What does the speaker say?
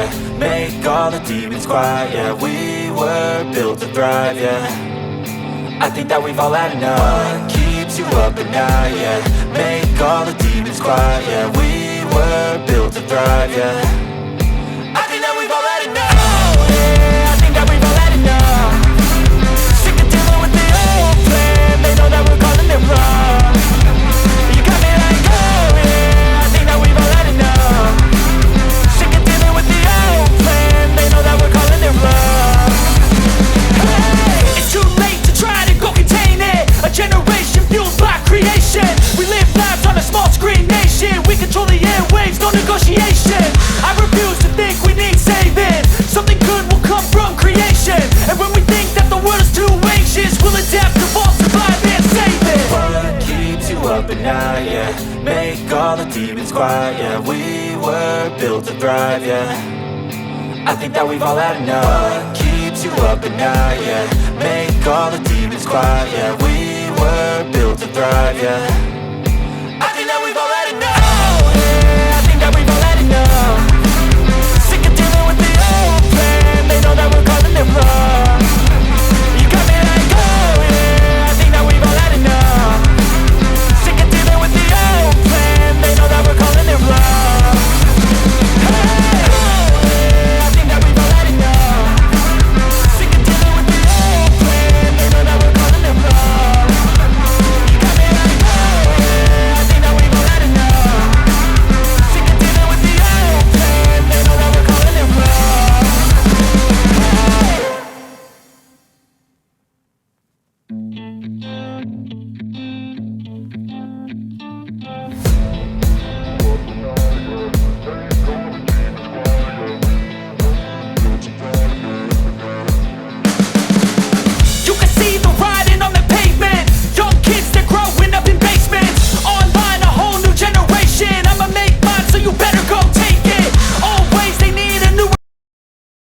yeah. Make all the demons quiet, yeah. We were built to thrive, yeah. I think that we've all had enough. What keeps you up at night, yeah. Make all the demons quiet, yeah. We were built to thrive, yeah. I think that we've all had enough. Oh yeah, I think that we've all had enough. Sick of dealing with the old plan. They know that we're calling it wrong. You got me like, oh yeah, I think that we've all had enough. Sick of dealing with the old plan. They know that we're calling it wrong. Hey, it's too late to try to go contain it. A generation fueled by creation. We live lives on a small screen nation. We control the airwaves, no negotiation. I refuse to think we need saving. Something good will come from creation. And when we think that the world is too anxious, we'll adapt, evolve, survive and save it. What keeps you up at night, yeah. Make all the demons quiet, yeah. We were built to thrive, yeah. I think that we've all had enough. What keeps you up at night, yeah. Make all the demons quiet, yeah. We were built to thrive, yeah.